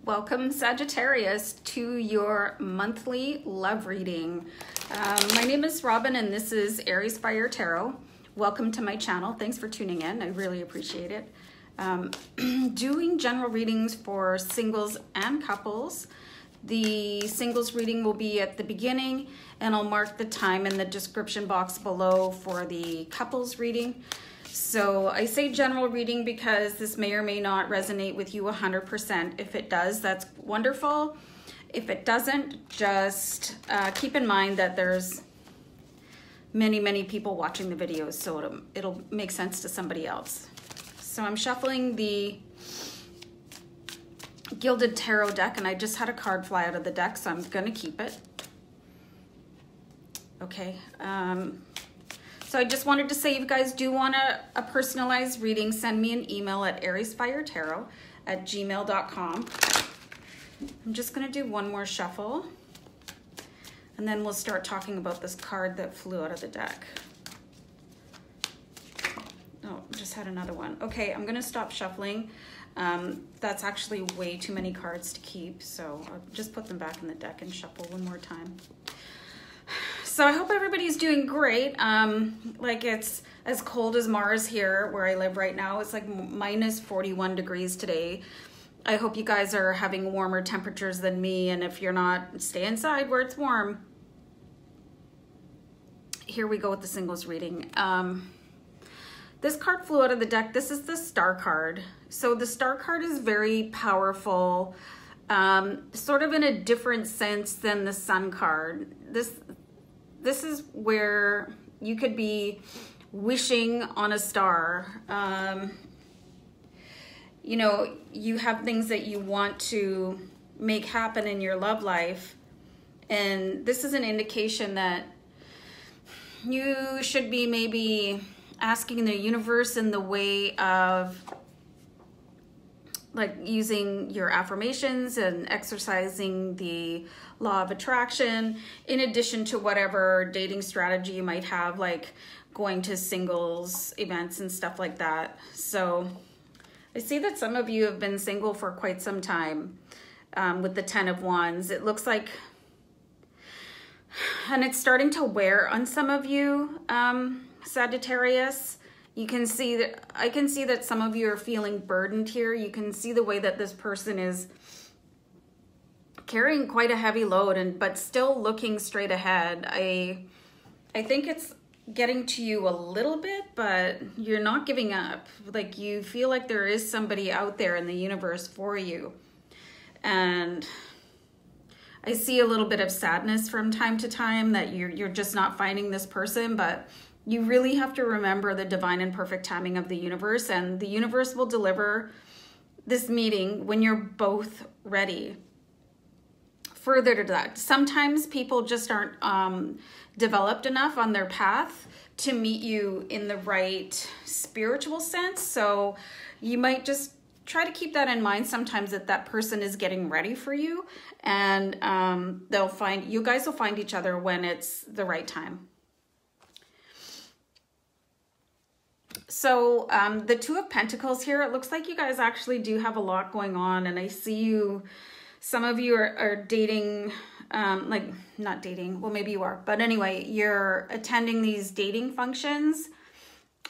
Welcome, Sagittarius, to your monthly love reading. My name is Robin and this is AriesFireTarot. Welcome to my channel. Thanks for tuning in. I really appreciate it. Doing general readings for singles and couples. The singles reading will be at the beginning and I'll mark the time in the description box below for the couples reading. So I say general reading because this may or may not resonate with you 100%. If it does, that's wonderful. If it doesn't, just keep in mind that there's many people watching the videos, so it'll make sense to somebody else. So I'm shuffling the Gilded Tarot deck and I just had a card fly out of the deck, so I'm gonna keep it. Okay. So I just wanted to say, if you guys do want a personalized reading, send me an email at ariesfiretarot@gmail.com. I'm just gonna do one more shuffle and then we'll start talking about this card that flew out of the deck. Oh, just had another one. Okay, I'm gonna stop shuffling. That's actually way too many cards to keep, so I'll just put them back in the deck and shuffle one more time. So I hope everybody's doing great. Like, it's as cold as Mars here where I live right now. It's like minus 41 degrees today. I hope you guys are having warmer temperatures than me, and if you're not, stay inside where it's warm. Here we go with the singles reading. This card flew out of the deck. This is the Star card. So the Star card is very powerful, sort of in a different sense than the Sun card. This is where you could be wishing on a star. You know, you have things that you want to make happen in your love life. And this is an indication that you should be maybe asking the universe in the way of like using your affirmations and exercising the law of attraction, in addition to whatever dating strategy you might have, like going to singles events and stuff like that. So I see that some of you have been single for quite some time with the 10 of Wands. It looks like, and it's starting to wear on some of you, Sagittarius. You can see that, I can see that some of you are feeling burdened here. You can see the way that this person is carrying quite a heavy load, but still looking straight ahead. I think it's getting to you a little bit, but you're not giving up. Like, you feel like there is somebody out there in the universe for you. And I see a little bit of sadness from time to time that you're just not finding this person, but you really have to remember the divine and perfect timing of the universe, and the universe will deliver this meeting when you're both ready. Further to that, sometimes people just aren't developed enough on their path to meet you in the right spiritual sense. So you might just try to keep that in mind sometimes, that that person is getting ready for you, and you guys will find each other when it's the right time. So the Two of Pentacles here, it looks like you guys actually do have a lot going on, and I see you, some of you are dating, like not dating, well maybe you are, but anyway, you're attending these dating functions,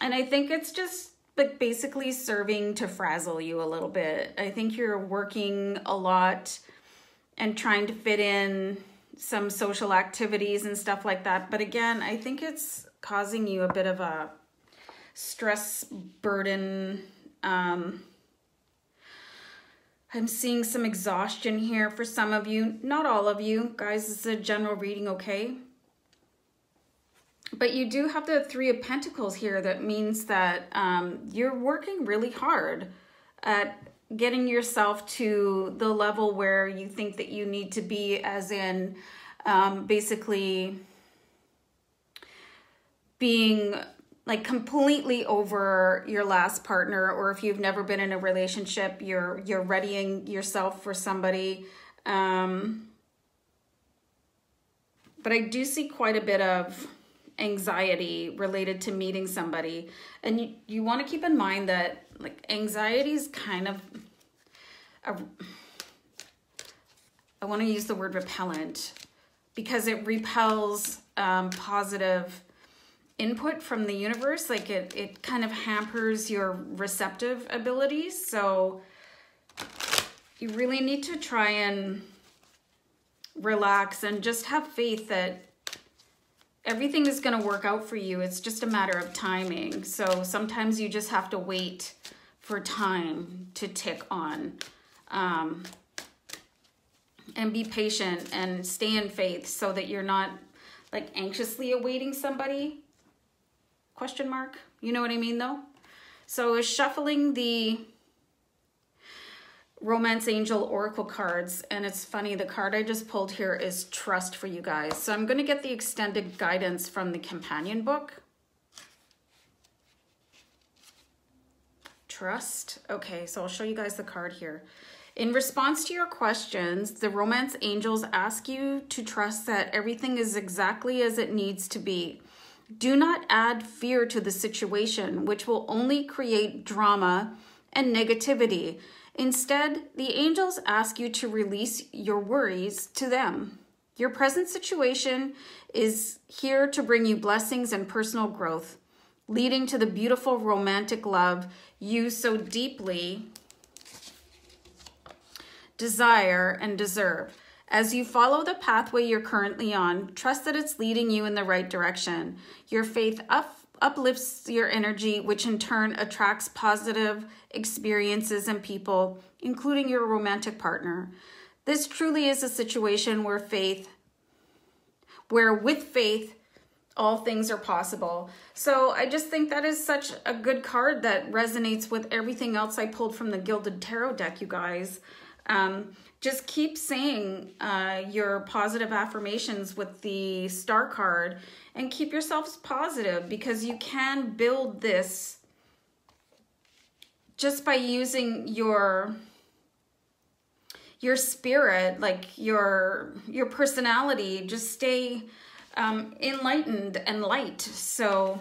and I think it's just like basically serving to frazzle you a little bit. I think you're working a lot and trying to fit in some social activities and stuff like that, but again, I think it's causing you a bit of a stress burden. I'm seeing some exhaustion here for some of you, not all of you guys. It's a general reading, okay? But you do have the Three of Pentacles here. That means that you're working really hard at getting yourself to the level where you think that you need to be, as in basically being like completely over your last partner, or if you've never been in a relationship, you're readying yourself for somebody. But I do see quite a bit of anxiety related to meeting somebody, and you want to keep in mind that like anxiety is kind of I want to use the word repellent, because it repels positive input from the universe. Like it kind of hampers your receptive abilities. So you really need to try and relax and just have faith that everything is going to work out for you. It's just a matter of timing. So sometimes you just have to wait for time to tick on, and be patient and stay in faith so that you're not like anxiously awaiting somebody, question mark. You know what I mean though? So shuffling the Romance Angel Oracle cards, and it's funny, the card I just pulled here is Trust for you guys. So I'm going to get the extended guidance from the companion book. Trust. Okay, so I'll show you guys the card here. In response to your questions, the Romance Angels ask you to trust that everything is exactly as it needs to be. Do not add fear to the situation, which will only create drama and negativity. Instead, the angels ask you to release your worries to them. Your present situation is here to bring you blessings and personal growth, leading to the beautiful romantic love you so deeply desire and deserve. As you follow the pathway you're currently on, trust that it's leading you in the right direction. Your faith uplifts your energy, which in turn attracts positive experiences and people, including your romantic partner. This truly is a situation where with faith, all things are possible. So I just think that is such a good card that resonates with everything else I pulled from the Gilded Tarot deck, you guys. Just keep saying your positive affirmations with the Star card and keep yourselves positive, because you can build this just by using your spirit, like your personality. Just stay enlightened and light. So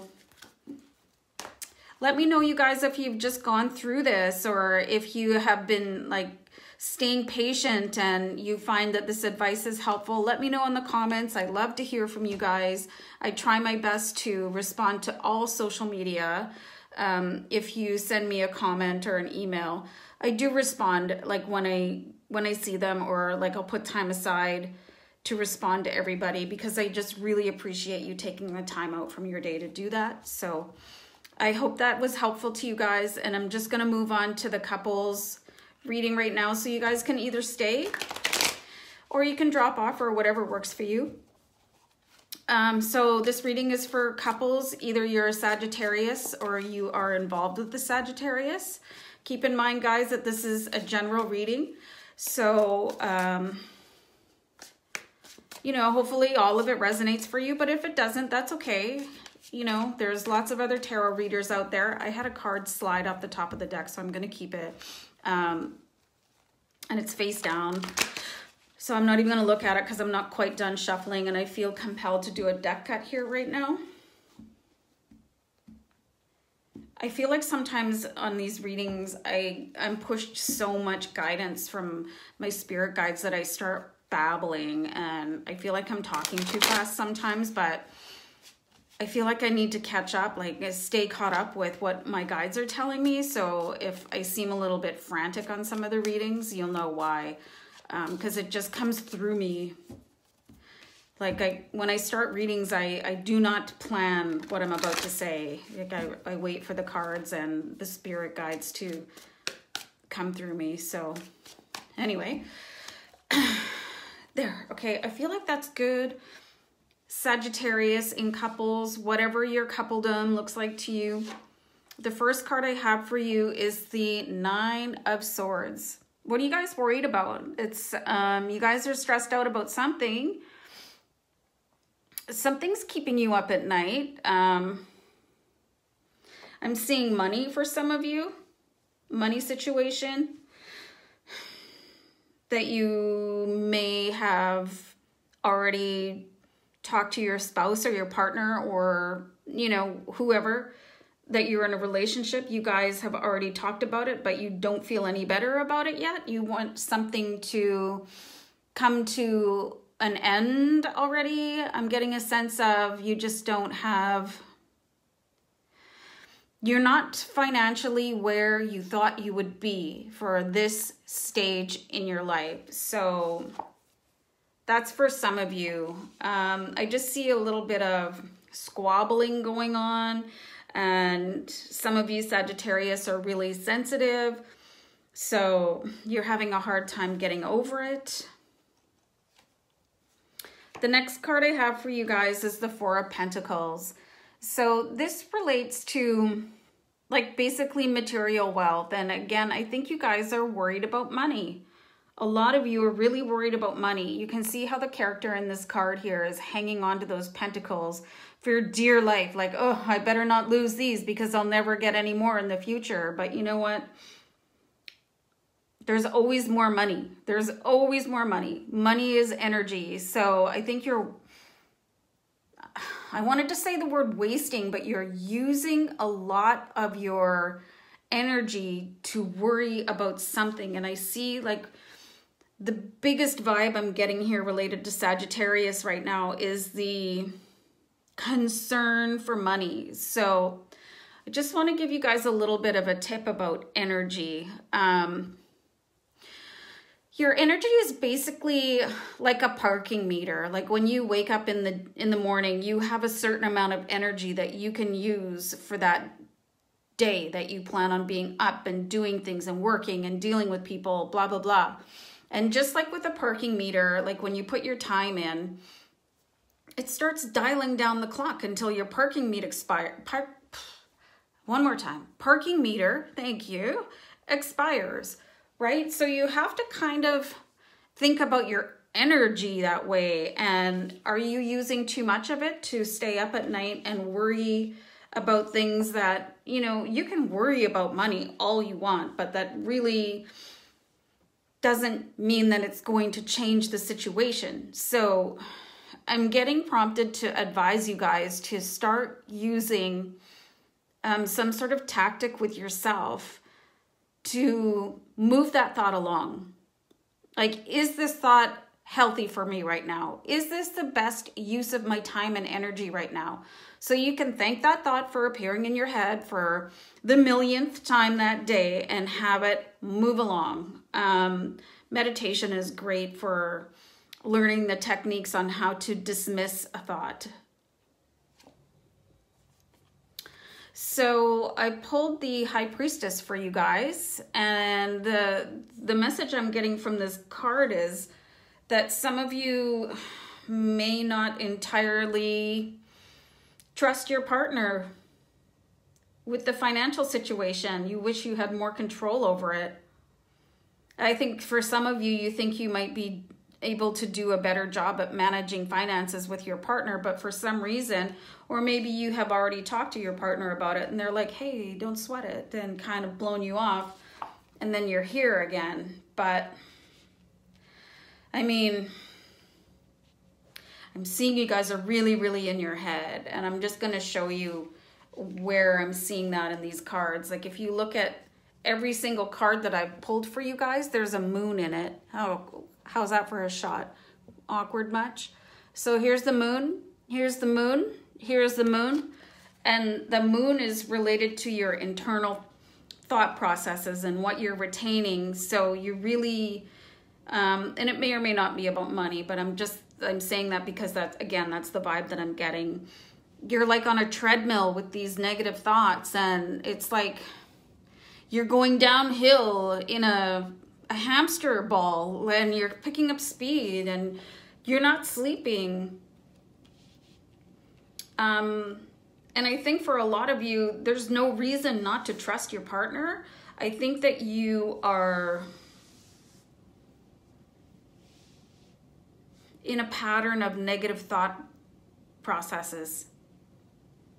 let me know, you guys, if you've just gone through this, or if you have been like staying patient and you find that this advice is helpful. Let me know in the comments. I love to hear from you guys. I try my best to respond to all social media. If you send me a comment or an email, I do respond like when I see them, or like I'll put time aside to respond to everybody, because I just really appreciate you taking the time out from your day to do that. So I hope that was helpful to you guys, and I'm just going to move on to the couples reading right now, so you guys can either stay or you can drop off, or whatever works for you. So this reading is for couples. Either you're a Sagittarius or you are involved with the Sagittarius. Keep in mind, guys, that this is a general reading. So, you know, hopefully all of it resonates for you, but if it doesn't, that's okay. You know, there's lots of other tarot readers out there. I had a card slide off the top of the deck, so I'm going to keep it. And it's face down. So I'm not even going to look at it because I'm not quite done shuffling, and I feel compelled to do a deck cut here right now. I feel like sometimes on these readings, I'm pushed so much guidance from my spirit guides that I start babbling, and I feel like I'm talking too fast sometimes, but I feel like I need to catch up, like stay caught up with what my guides are telling me. So if I seem a little bit frantic on some of the readings, you'll know why. Because it just comes through me. Like when I start readings, I do not plan what I'm about to say. Like I wait for the cards and the spirit guides to come through me. So anyway, there. Okay, I feel like that's good. Sagittarius in couples, whatever your coupledom looks like to you. The first card I have for you is the Nine of Swords. What are you guys worried about? It's you guys are stressed out about something. Something's keeping you up at night. I'm seeing money for some of you. Money situation that you may have already talk to your spouse or your partner, or, you know, whoever that you're in a relationship. You guys have already talked about it, but you don't feel any better about it yet. You want something to come to an end already. I'm getting a sense of you just don't have, you're not financially where you thought you would be for this stage in your life. So that's for some of you. I just see a little bit of squabbling going on, and some of you Sagittarius are really sensitive, so you're having a hard time getting over it. The next card I have for you guys is the Four of Pentacles. So this relates to like basically material wealth. And again, I think you guys are worried about money. A lot of you are really worried about money. You can see how the character in this card here is hanging on to those pentacles for your dear life. Like, oh, I better not lose these because I'll never get any more in the future. But you know what? There's always more money. There's always more money. Money is energy. So I think I wanted to say the word wasting, but you're using a lot of your energy to worry about something. And I see like the biggest vibe I'm getting here related to Sagittarius right now is the concern for money. So I just want to give you guys a little bit of a tip about energy. Your energy is basically like a parking meter. Like when you wake up in the morning, you have a certain amount of energy that you can use for that day that you plan on being up and doing things and working and dealing with people, blah, blah, blah. And just like with a parking meter, like when you put your time in, it starts dialing down the clock until your parking meter one more time. Parking meter, thank you, expires. Right? So you have to kind of think about your energy that way. And are you using too much of it to stay up at night and worry about things that, you know, you can worry about money all you want, but that really doesn't mean that it's going to change the situation. So I'm getting prompted to advise you guys to start using some sort of tactic with yourself to move that thought along. Like, is this thought healthy for me right now? Is this the best use of my time and energy right now? So you can thank that thought for appearing in your head for the millionth time that day and have it move along. Meditation is great for learning the techniques on how to dismiss a thought. So I pulled the High Priestess for you guys, and the message I'm getting from this card is that some of you may not entirely trust your partner with the financial situation. You wish you had more control over it. I think for some of you, you think you might be able to do a better job at managing finances with your partner, but for some reason, or maybe you have already talked to your partner about it and they're like, hey, don't sweat it, and kind of blown you off, and then you're here again. But I mean, I'm seeing you guys are really, really in your head, and I'm just going to show you where I'm seeing that in these cards. Like if you look at every single card that I've pulled for you guys, there's a moon in it. Oh, how's that for a shot? Awkward much? So here's the moon, here's the moon, here's the moon, and the moon is related to your internal thought processes and what you're retaining. So you really, and it may or may not be about money, but I'm saying that because that's the vibe that I'm getting. You're like on a treadmill with these negative thoughts, and it's like you're going downhill in a hamster ball, and you're picking up speed and you're not sleeping. And I think for a lot of you, there's no reason not to trust your partner. I think that you are in a pattern of negative thought processes.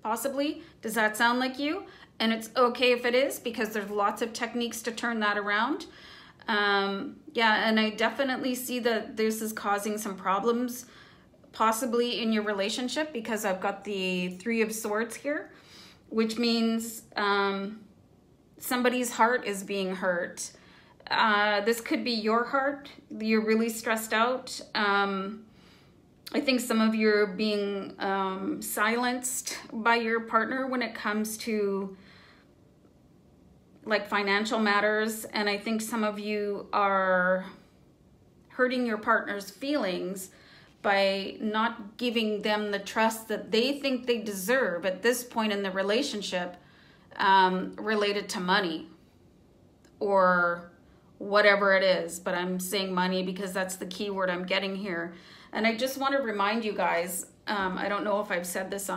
Possibly. Does that sound like you? And it's okay if it is, because there's lots of techniques to turn that around. Yeah, and I definitely see that this is causing some problems possibly in your relationship, because I've got the Three of Swords here, which means somebody's heart is being hurt. This could be your heart. You're really stressed out. I think some of you are being silenced by your partner when it comes to like financial matters. And I think some of you are hurting your partner's feelings by not giving them the trust that they think they deserve at this point in the relationship, related to money or whatever it is. But I'm saying money because that's the key word I'm getting here. And I just want to remind you guys, I don't know if I've said this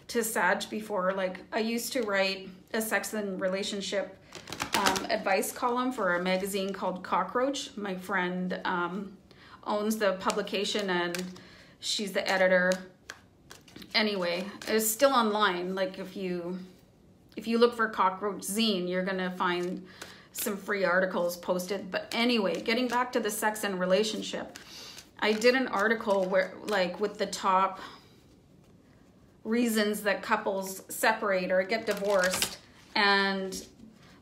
to Sag before, like I used to write a sex and relationship advice column for a magazine called Cockroach. My friend owns the publication and she's the editor. Anyway, it's still online. Like if you look for Cockroach Zine, you're gonna find some free articles posted. But anyway, getting back to the sex and relationship, I did an article where like with the top reasons that couples separate or get divorced, and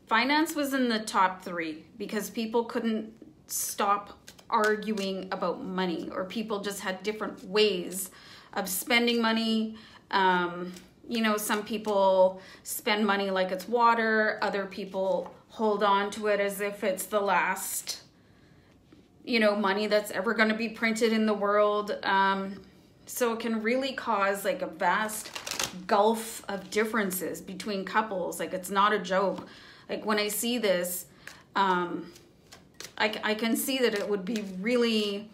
finance was in the top 3 because people couldn't stop arguing about money, or people just had different ways of spending money. You know, some people spend money like it's water, other people hold on to it as if it's the last, you know, money that's ever going to be printed in the world. So it can really cause like a vast gulf of differences between couples. Like it's not a joke. Like when I see this, I can see that it would be really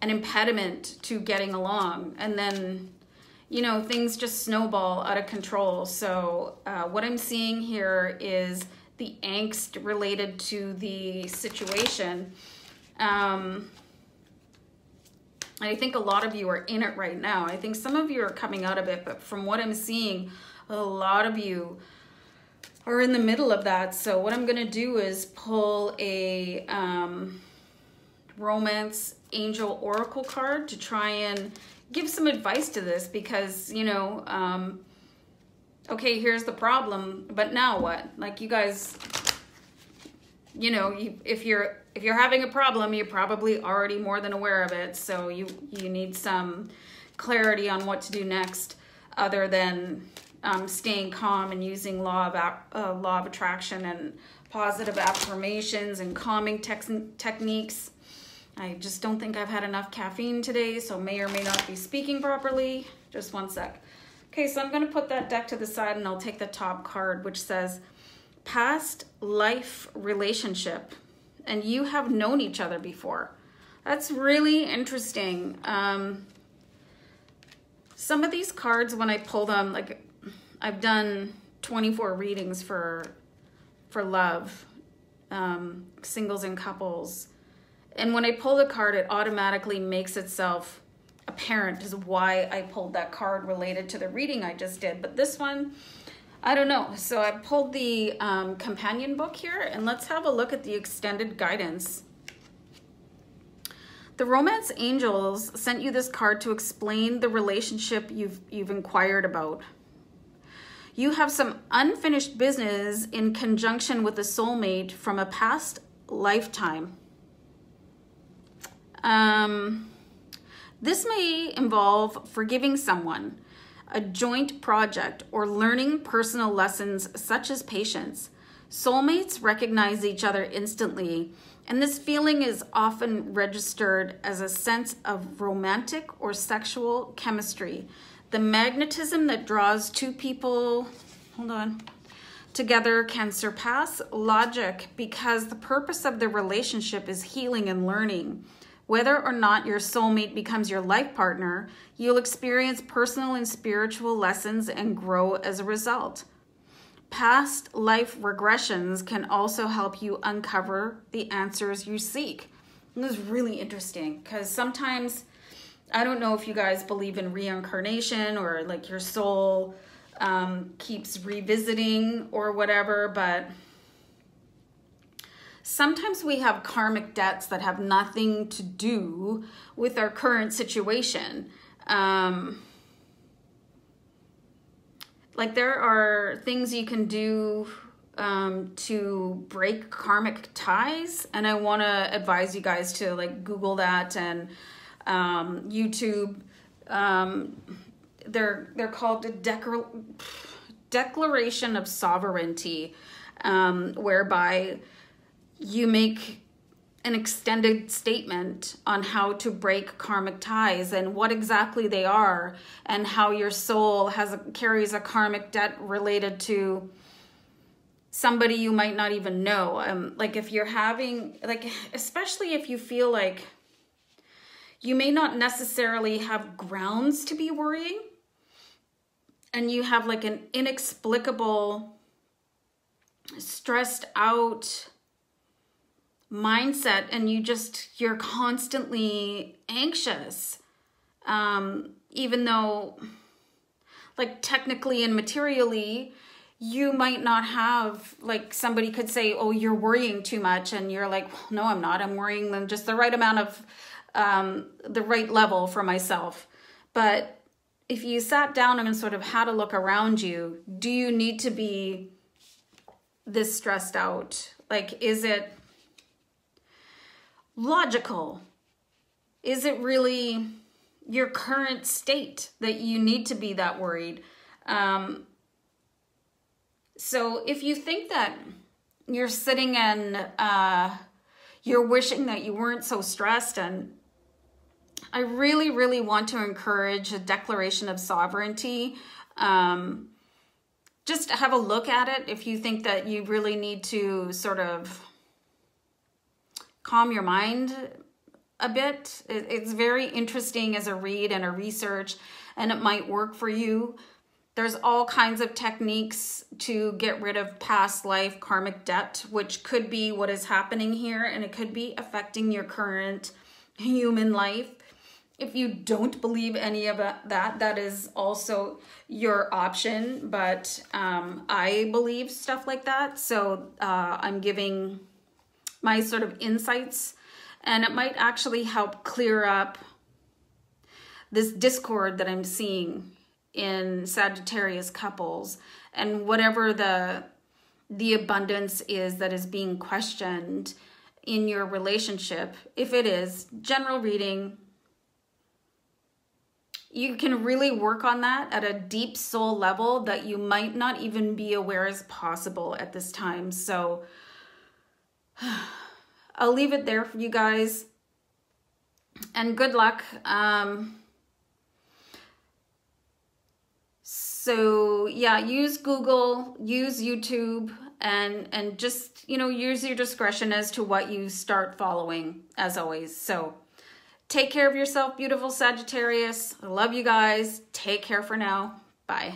an impediment to getting along. And then, you know, things just snowball out of control. So what I'm seeing here is the angst related to the situation. I think a lot of you are in it right now. I think some of you are coming out of it, but from what I'm seeing, a lot of you are in the middle of that. So what I'm going to do is pull a romance angel oracle card to try and give some advice to this, because, you know, okay, here's the problem, but now what? Like you guys, you know, if you're having a problem, you're probably already more than aware of it. So you need some clarity on what to do next, other than staying calm and using law of attraction and positive affirmations and calming techniques. I just don't think I've had enough caffeine today, so may or may not be speaking properly. Just one sec. Okay, so I'm going to put that deck to the side and I'll take the top card, which says past life relationship, and you have known each other before. That's really interesting. Some of these cards, when I pull them, like I've done 24 readings for love, singles and couples. And when I pull the card, it automatically makes itself apparent as why I pulled that card related to the reading I just did. But this one, I don't know. So I pulled the companion book here, and let's have a look at the extended guidance. The romance angels sent you this card to explain the relationship you've inquired about. You have some unfinished business in conjunction with a soulmate from a past lifetime. This may involve forgiving someone, a joint project, or learning personal lessons such as patience. Soulmates recognize each other instantly, and this feeling is often registered as a sense of romantic or sexual chemistry. The magnetism that draws two people, together can surpass logic, because the purpose of the relationship is healing and learning. Whether or not your soulmate becomes your life partner, you'll experience personal and spiritual lessons and grow as a result. Past life regressions can also help you uncover the answers you seek. And this is really interesting, because sometimes, I don't know if you guys believe in reincarnation or like your soul keeps revisiting or whatever, but sometimes we have karmic debts that have nothing to do with our current situation. Like there are things you can do to break karmic ties. And I want to advise you guys to like Google that and YouTube. They're called a declaration of sovereignty, whereby you make an extended statement on how to break karmic ties and what exactly they are, and how your soul carries a karmic debt related to somebody you might not even know. Like if you're having, like, especially if you feel like you may not necessarily have grounds to be worrying, and you have like an inexplicable, stressed out mindset, and you're constantly anxious, even though like technically and materially you might not have, like somebody could say, oh, you're worrying too much, and you're like, well, no, I'm not. I'm worrying them just the right amount of the right level for myself. But if you sat down and sort of had a look around you, do you need to be this stressed out? Like, is it logical? Is it really your current state that you need to be that worried? So if you think that you're sitting and you're wishing that you weren't so stressed, and I really, really want to encourage a declaration of sovereignty. Just have a look at it if you think that you really need to sort of calm your mind a bit. It's very interesting as a read and a research, and it might work for you. There's all kinds of techniques to get rid of past life karmic debt, which could be what is happening here, and it could be affecting your current human life. If you don't believe any of that, that is also your option. But I believe stuff like that. So I'm giving my sort of insights, and it might actually help clear up this discord that I'm seeing in Sagittarius couples, and whatever the abundance is that is being questioned in your relationship. If it is general reading, you can really work on that at a deep soul level that you might not even be aware is possible at this time. So I'll leave it there for you guys, and good luck. So yeah, use Google, use YouTube, and just, you know, use your discretion as to what you start following, as always. So take care of yourself, beautiful Sagittarius. I love you guys. Take care for now. Bye.